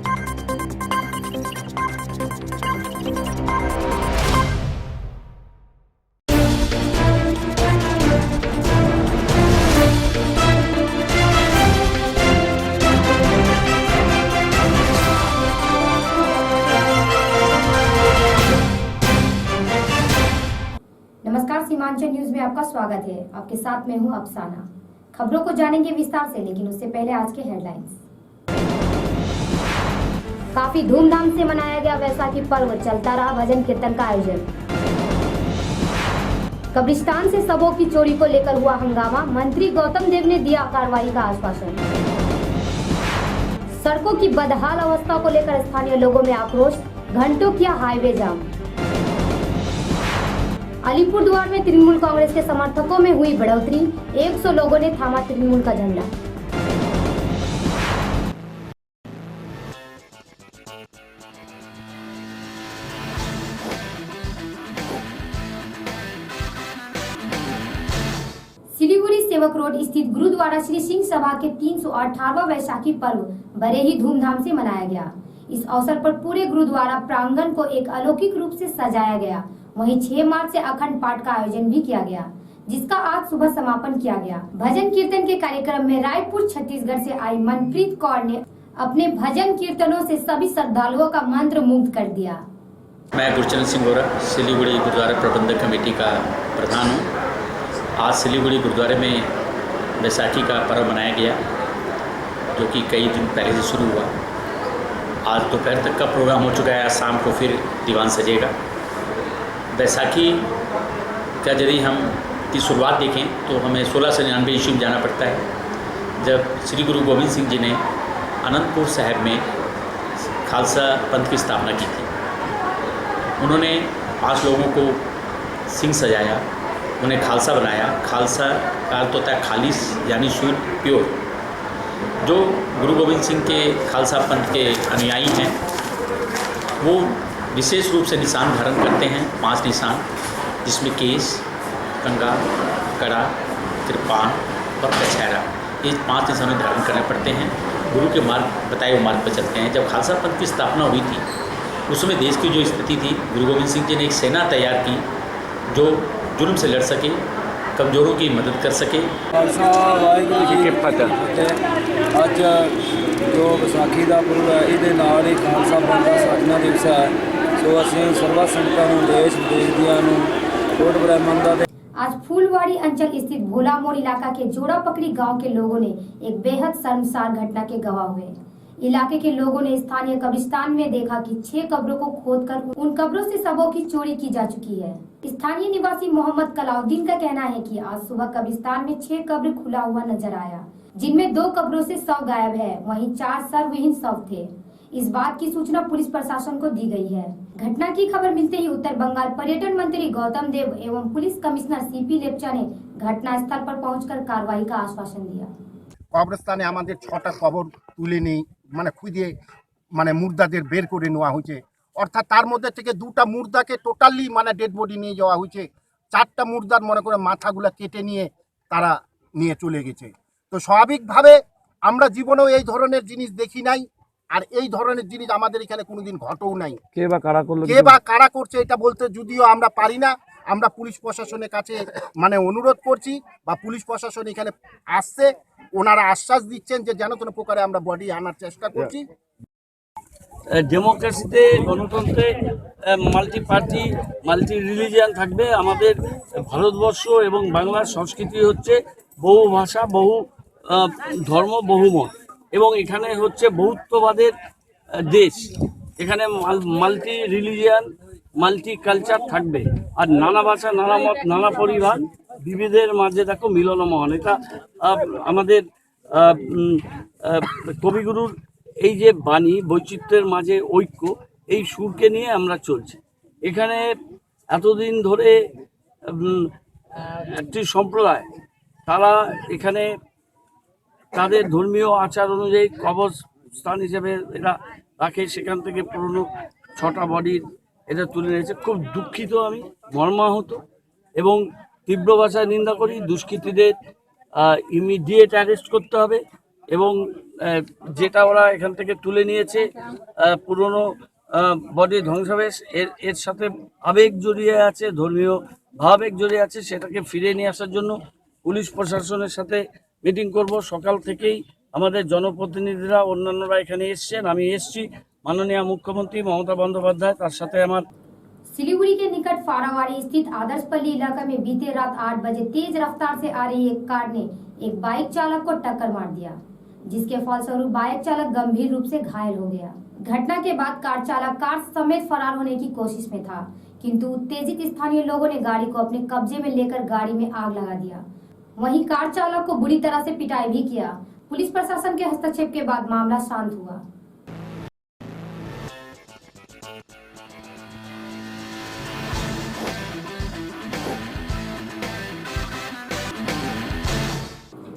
नमस्कार, सीमांचल न्यूज में आपका स्वागत है। आपके साथ मैं हूं अफसाना। खबरों को जानेंगे विस्तार से, लेकिन उससे पहले आज के हेडलाइंस। काफी धूमधाम से मनाया गया वैसाखी पर्व, चलता रहा भजन कीर्तन का आयोजन। कब्रिस्तान से शवों की चोरी को लेकर हुआ हंगामा, मंत्री गौतम देव ने दिया कार्रवाई का आश्वासन। सड़कों की बदहाल अवस्था को लेकर स्थानीय लोगों में आक्रोश, घंटों किया हाईवे जाम। अलीपुरद्वार में तृणमूल कांग्रेस के समर्थकों में हुई बढ़ोतरी, 100 लोगों ने थामा तृणमूल का झंडा। सिलीगुड़ी सेवक रोड स्थित गुरुद्वारा श्री सिंह सभा के 318वां वैशाखी पर्व बड़े ही धूमधाम से मनाया गया। इस अवसर पर पूरे गुरुद्वारा प्रांगण को एक अलौकिक रूप से सजाया गया। वहीं 6 मार्च से अखंड पाठ का आयोजन भी किया गया, जिसका आज सुबह समापन किया गया। भजन कीर्तन के कार्यक्रम में रायपुर छत्तीसगढ़ से आई मनप्रीत कौर ने अपने भजन कीर्तनों से सभी श्रद्धालुओं का मंत्र मुग्ध कर दिया। मैं गुरचरण सिंह गोरा, सिलीगुड़ी गुरुद्वारा प्रबंधक कमेटी का प्रधान हूँ। आज सिलीगुड़ी गुरुद्वारे में बैसाखी का पर्व मनाया गया, जो कि कई दिन पहले से शुरू हुआ। आज दोपहर तक का प्रोग्राम हो चुका है। आज शाम को फिर दीवान सजेगा। बैसाखी का यदि हम की शुरुआत देखें तो हमें 1699 ईस्वी में जाना पड़ता है, जब श्री गुरु गोविंद सिंह जी ने अनंतपुर साहिब में खालसा पंथ की स्थापना की थी। उन्होंने 5 लोगों को सिंह सजाया, उन्हें खालसा बनाया। खालसा का अर्थ होता है खालिस, यानी शुद्ध, प्योर। जो गुरु गोविंद सिंह के खालसा पंथ के अनुयायी हैं, वो विशेष रूप से निशान धारण करते हैं, 5 निशान, जिसमें केस, कंगा, कड़ा, कृपान और कछहरा। ये 5 निशान धारण करने पड़ते हैं। गुरु के मार्ग बताए हुए मार्ग पर चलते हैं। जब खालसा पंथ की स्थापना हुई थी, उस समय देश की जो स्थिति थी, गुरु गोविंद सिंह जी ने एक सेना तैयार की जो जुल्म से लड़ सके, कमज़ोरों की मदद कर सके। खालसा वाहिगुरू जी की फतेह। अज जो विसाखी का पुरब है, ये खालसा पंथ का साजना दिवस है। सो असीं सर्व संगतां नूं, देश विदेश दियां नूं, कोट ब्रह्मंडा दे। आज फूलवाड़ी अंचल स्थित भोला मोड़ इलाका के जोड़ा पकड़ी गांव के लोगों ने एक बेहद शर्मसार घटना के गवाह हुए। इलाके के लोगों ने स्थानीय कब्रिस्तान में देखा कि 6 कब्रों को खोदकर उन कब्रों से शवों की चोरी की जा चुकी है। स्थानीय निवासी मोहम्मद कलाउद्दीन का कहना है कि आज सुबह कब्रिस्तान में 6 कब्र खुला हुआ नजर आया, जिनमें 2 कब्रों से शव गायब है, वहीं 4 शवविहीन शव थे। इस बात की सूचना पुलिस प्रशासन को दी गई है। घटना की खबर मिलते ही उत्तर बंगाल पर्यटन मंत्री गौतम देव एवं पुलिस कमिश्नर सीपी लेप्चा ने घटना स्थल पर पहुंचकर कार्रवाई का आश्वासन दिया। কবরস্থানে আমাদের 6টা কবর তুলে নিয়ে খুঁজে মুর্দাদের বের করে নেওয়া হয়েছে। অর্থাৎ তার মধ্যে থেকে 2টা মুর্দাকে টোটালি ডেড বডি নিয়ে যাওয়া হয়েছে। 4টা মুর্দার মাথাগুলো কেটে নিয়ে তারা নিয়ে চলে গেছে। তো স্বাভাবিকভাবে আমরা জীবনেও এই ধরনের জিনিস দেখি নাই, আর এই ধরনের জিনিস আমাদের এখানে কোনোদিন ঘটেও নাই। কে বা কারা করছে এটা বলতে যদিও আমরা পারি না। আমরা পুলিশ প্রশাসনের কাছে অনুরোধ করছি, বা পুলিশ প্রশাসন এখানে আসছে, ওনারা আশ্বাস দিচ্ছেন যে যেন কোনো প্রকারে আমরা বডি আনার চেষ্টা করছি। ডেমোক্রেসিতে, গণতন্ত্রে মাল্টি পার্টি, মাল্টি রিলিজিয়ান থাকবে। আমাদের ভারতবর্ষ এবং বাংলার সংস্কৃতি হচ্ছে বহু ভাষা, বহু ধর্ম, বহুমত, এবং এখানে হচ্ছে বহুত্ববাদের দেশ। এখানে মাল্টি রিলিজিয়ান, মাল্টি কালচার থাকবে। আর নানা ভাষা, নানা মত, নানা পরিবার, বিবিধের মাঝে দেখো মিলন মহান। এটা আমাদের কবিগুরুর এই যে বাণী, বৈচিত্র্যের মাঝে ঐক্য, এই সুরকে নিয়ে আমরা চলছি। এখানে এতদিন ধরে একটি সম্প্রদায়, তারা এখানে তাদের ধর্মীয় আচার অনুযায়ী কবরস্থান হিসেবে এরা রাখে। সেখান থেকে পুরনো 6টা বডির এটা তুলে নিয়েছে। খুব দুঃখিত, আমি মর্মাহত এবং তীব্র ভাষায় নিন্দা করি। দুষ্কৃতীদের ইমিডিয়েট অ্যারেস্ট করতে হবে। এবং যেটা ওরা এখান থেকে তুলে নিয়েছে পুরনো বডি ধ্বংসাবেশ এর সাথে আবেগ জড়িয়ে আছে, ধর্মীয় ভাবেগ জড়িয়ে আছে, সেটাকে ফিরিয়ে নিয়ে আসার জন্য পুলিশ প্রশাসনের সাথে মিটিং করব। সকাল থেকেই আমাদের জনপ্রতিনিধিরা অন্যান্যরা এখানে এসছেন, আমি এসছি। माननीय मुख्यमंत्री ममता बंदोपाध्याय तार साथे हमार सिलीगुड़ी के निकट फारावाड़ी स्थित आदर्शपल्ली इलाका में बीते रात 8 बजे तेज रफ्तार से आ रही एक कार ने एक बाइक चालक को टक्कर मार दिया, जिसके फलस्वरूप बाइक चालक गंभीर रूप से घायल हो गया। घटना के बाद कार चालक कार समेत फरार होने की कोशिश में था, किंतु उत्तेजित स्थानीय लोगों ने गाड़ी को अपने कब्जे में लेकर गाड़ी में आग लगा दिया। वहीं कार चालक को बुरी तरह से पिटाई भी किया। पुलिस प्रशासन के हस्तक्षेप के बाद मामला शांत हुआ।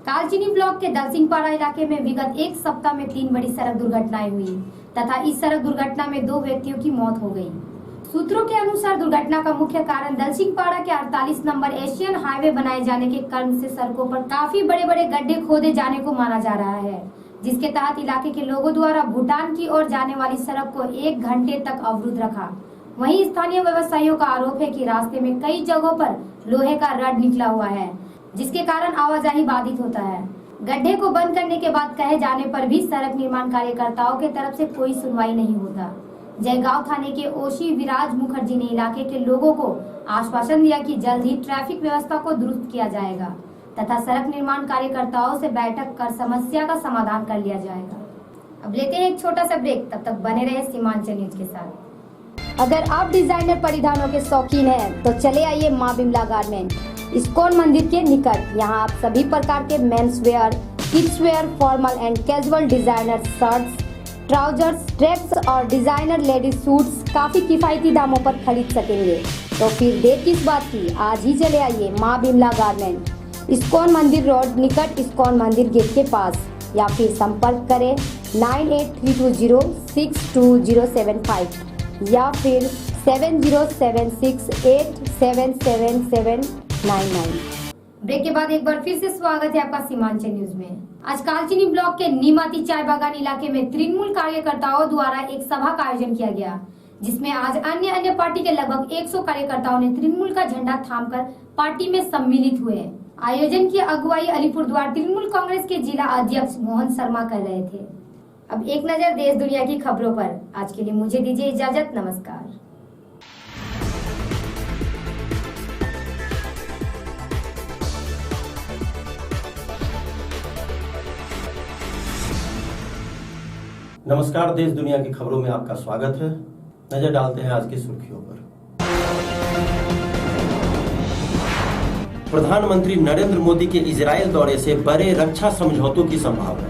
कालचिनी ब्लॉक के दलसिंहपाड़ा इलाके में विगत एक सप्ताह में 3 बड़ी सड़क दुर्घटनाएं हुई तथा इस सड़क दुर्घटना में 2 व्यक्तियों की मौत हो गई। सूत्रों के अनुसार दुर्घटना का मुख्य कारण दलसिंहपाड़ा के 48 नंबर एशियन हाईवे बनाए जाने के क्रम से सड़कों पर काफी बड़े बड़े गड्ढे खोदे जाने को माना जा रहा है, जिसके तहत इलाके के लोगों द्वारा भूटान की ओर जाने वाली सड़क को 1 घंटे तक अवरुद्ध रखा। वहीं स्थानीय व्यवसायियों का आरोप है कि रास्ते में कई जगहों पर लोहे का रड निकला हुआ है, जिसके कारण आवाजाही बाधित होता है। गड्ढे को बंद करने के बाद कहे जाने पर भी सड़क निर्माण कार्यकर्ताओं के तरफ से कोई सुनवाई नहीं होता। जयगांव थाने के ओशी विराज मुखर्जी ने इलाके के लोगों को आश्वासन दिया कि जल्द ही ट्रैफिक व्यवस्था को दुरुस्त किया जाएगा तथा सड़क निर्माण कार्यकर्ताओं से बैठक कर समस्या का समाधान कर लिया जाएगा। अब लेते हैं एक छोटा सा ब्रेक, तब तक बने रहे सीमांचल न्यूज के साथ। अगर आप डिजाइनर परिधानों के शौकीन हैं तो चले आइए माँ बिमला गारमेंट इस्कॉन मंदिर के निकट। यहाँ आप सभी प्रकार के men's wear, kids where, formal and casual designer shirts, trousers, drapes और डिजाइनर लेडीज सूट्स काफी किफायती दामों पर खरीद सकेंगे। तो फिर देर किस बात की, आज ही चले आइए माँ बिमला गारमेंट, इस्कॉन मंदिर रोड निकट इस्कॉन मंदिर गेट के पास, या फिर संपर्क करें 9832062075 या फिर 7076877799। ब्रेक के बाद एक बार फिर से स्वागत है आपका सीमांचल न्यूज में। आज कालचिनी ब्लॉक के नीमाती चाय बागान इलाके में तृणमूल कार्यकर्ताओं द्वारा एक सभा का आयोजन किया गया, जिसमें आज अन्य पार्टी के लगभग 100 कार्यकर्ताओं ने तृणमूल का झंडा थामकर पार्टी में सम्मिलित हुए। आयोजन की अगुवाई अलीपुरद्वार तृणमूल कांग्रेस के जिला अध्यक्ष मोहन शर्मा कर रहे थे। अब एक नजर देश दुनिया की खबरों पर। आज के लिए मुझे दीजिए इजाजत, नमस्कार। नमस्कार, देश दुनिया की खबरों में आपका स्वागत है। नजर डालते हैं आज की सुर्खियों पर। प्रधानमंत्री नरेंद्र मोदी के इजरायल दौरे से बड़े रक्षा समझौतों की संभावना।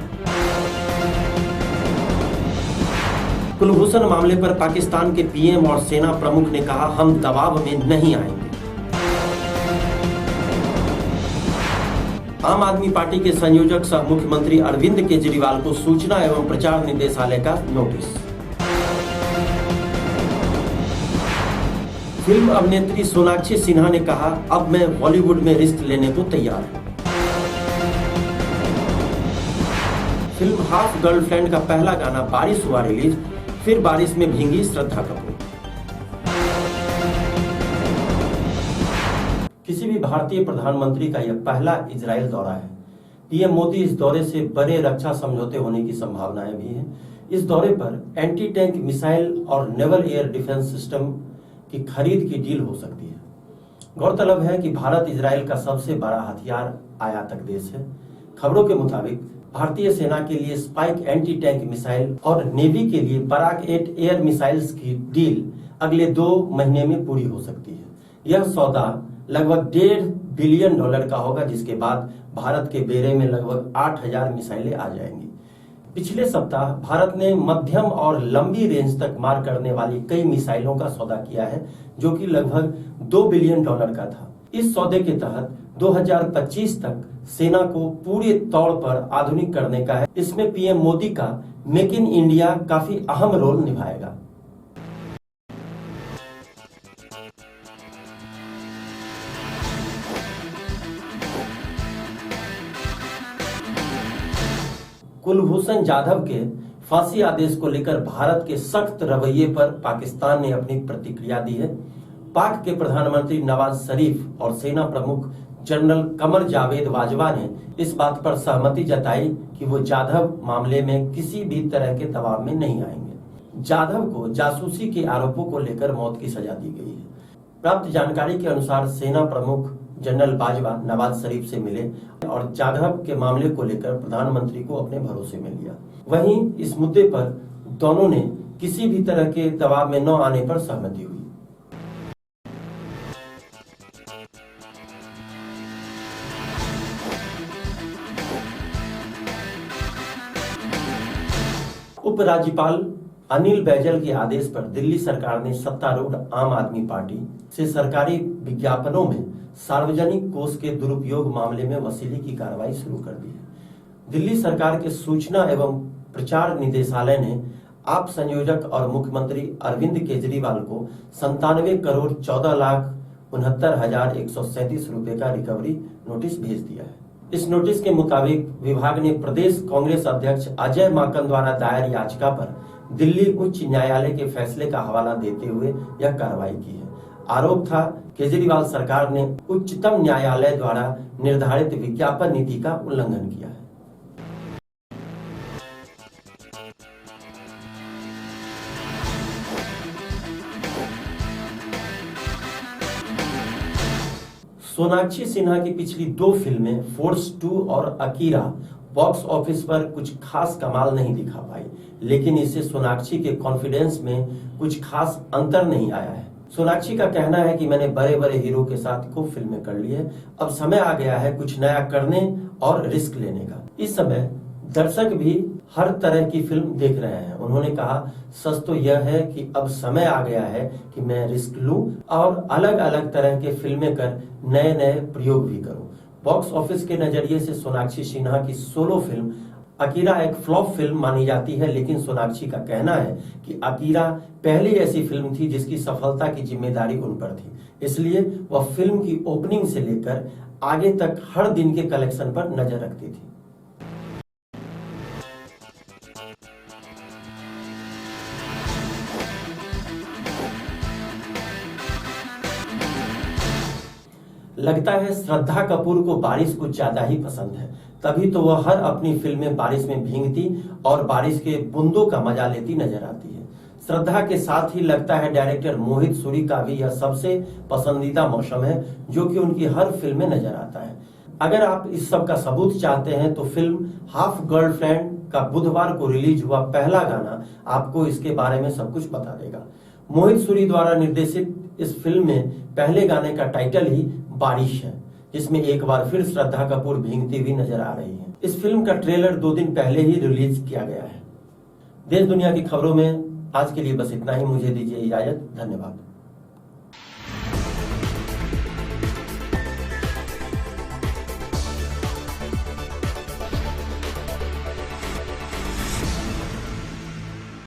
कुलभूषण मामले पर पाकिस्तान के पीएम और सेना प्रमुख ने कहा, हम दबाव में नहीं आएंगे। आम आदमी पार्टी के संयोजक सह मुख्यमंत्री अरविंद केजरीवाल को सूचना एवं प्रचार निदेशालय का नोटिस। फिल्म अभिनेत्री सोनाक्षी सिन्हा ने कहा, अब मैं बॉलीवुड में रिस्क लेने को तैयार हूं। फिल्म हाफ गर्लफ्रेंड का पहला गाना बारिश हुआ रिलीज, फिर बारिश में भींगी श्रद्धा कपूर। किसी भी भारतीय प्रधानमंत्री का यह पहला इजरायल दौरा है। पीएम मोदी इस दौरे से बड़े रक्षा समझौते होने की संभावनाएं भी हैं। इस दौरे पर एंटी टैंक मिसाइल और नेवल एयर डिफेंस सिस्टम की खरीद की डील हो सकती है। गौरतलब है कि भारत इजरायल का सबसे बड़ा हथियार आयातक देश है। खबरों के मुताबिक भारतीय सेना के लिए स्पाइक एंटी टैंक मिसाइल और नेवी के लिए बराक 8 एयर मिसाइल्स की डील अगले 2 महीने में पूरी हो सकती है। यह सौदा लगभग $1.5 बिलियन का होगा, जिसके बाद भारत के बेड़े में लगभग 8000 मिसाइलें आ जाएंगी। पिछले सप्ताह भारत ने मध्यम और लंबी रेंज तक मार करने वाली कई मिसाइलों का सौदा किया है, जो कि लगभग $2 बिलियन का था। इस सौदे के तहत 2025 तक सेना को पूरे तौर पर आधुनिक करने का है। इसमें पीएम मोदी का मेक इन इंडिया काफी अहम रोल निभाएगा। कुलभूषण जाधव के फांसी आदेश को लेकर भारत के सख्त रवैये पर पाकिस्तान ने अपनी प्रतिक्रिया दी है। पाक के प्रधानमंत्री नवाज शरीफ और सेना प्रमुख जनरल कमर जावेद बाजवा ने इस बात पर सहमति जताई कि वो जाधव मामले में किसी भी तरह के दबाव में नहीं आएंगे। जाधव को जासूसी के आरोपों को लेकर मौत की सजा दी गई है। प्राप्त जानकारी के अनुसार सेना प्रमुख जनरल बाजवा नवाज शरीफ से मिले और जाधव के मामले को लेकर प्रधानमंत्री को अपने भरोसे में लिया। वहीं इस मुद्दे पर दोनों ने किसी भी तरह के दबाव में न आने पर सहमति हुई। उपराज्यपाल अनिल बैजल के आदेश पर दिल्ली सरकार ने सत्तारूढ़ आम आदमी पार्टी से सरकारी विज्ञापनों में सार्वजनिक कोष के दुरुपयोग मामले में वसूली की कार्रवाई शुरू कर दी है। दिल्ली सरकार के सूचना एवं प्रचार निदेशालय ने आप संयोजक और मुख्यमंत्री अरविंद केजरीवाल को 97 करोड़ 14,69,137 रुपए का रिकवरी नोटिस भेज दिया है। इस नोटिस के मुताबिक विभाग ने प्रदेश कांग्रेस अध्यक्ष अजय माकन द्वारा दायर याचिका पर दिल्ली उच्च न्यायालय के फैसले का हवाला देते हुए यह कार्रवाई की है। आरोप था केजरीवाल सरकार ने उच्चतम न्यायालय द्वारा निर्धारित विज्ञापन नीति का उल्लंघन किया है। सोनाक्षी सिन्हा की पिछली 2 फिल्में फोर्स 2 और अकीरा बॉक्स ऑफिस पर कुछ खास कमाल नहीं दिखा पाई, लेकिन इससे सोनाक्षी के कॉन्फिडेंस में कुछ खास अंतर नहीं आया है। सोनाक्षी का कहना है कि मैंने बड़े बड़े हीरो के साथ खूब फिल्में कर ली है, अब समय आ गया है कुछ नया करने और रिस्क लेने का। इस समय दर्शक भी हर तरह की फिल्म देख रहे हैं। उन्होंने कहा, सच तो यह है कि अब समय आ गया है कि मैं रिस्क लूं और अलग अलग तरह के फिल्में कर नए नए प्रयोग भी करूं। बॉक्स ऑफिस के नजरिए से सोनाक्षी सिन्हा की सोलो फिल्म अकीरा एक फ्लॉप फिल्म मानी जाती है, लेकिन सोनाक्षी का कहना है कि अकीरा पहली ऐसी फिल्म थी जिसकी सफलता की जिम्मेदारी उन पर थी, इसलिए वह फिल्म की ओपनिंग से लेकर आगे तक हर दिन के कलेक्शन पर नजर रखती थी। लगता है श्रद्धा कपूर को बारिश कुछ ज्यादा ही पसंद है, तभी तो वह हर अपनी फिल्म में बारिश में भीगती और बारिश के बूंदों का मजा लेती नजर आती है। श्रद्धा के साथ ही लगता है डायरेक्टर मोहित सूरी का भी यह सबसे पसंदीदा मौसम है, जो कि उनकी हर फिल्म में नजर आता है। अगर आप इस सब का सबूत चाहते हैं तो फिल्म हाफ गर्लफ्रेंड का बुधवार को रिलीज हुआ पहला गाना आपको इसके बारे में सब कुछ बता देगा। मोहित सूरी द्वारा निर्देशित इस फिल्म में पहले गाने का टाइटल ही बारिश है, जिसमें एक बार फिर श्रद्धा कपूर भीगती हुई नजर आ रही है। इस फिल्म का ट्रेलर 2 दिन पहले ही रिलीज किया गया है। देश दुनिया की खबरों में आज के लिए बस इतना ही। मुझे दीजिए इजाजत। धन्यवाद।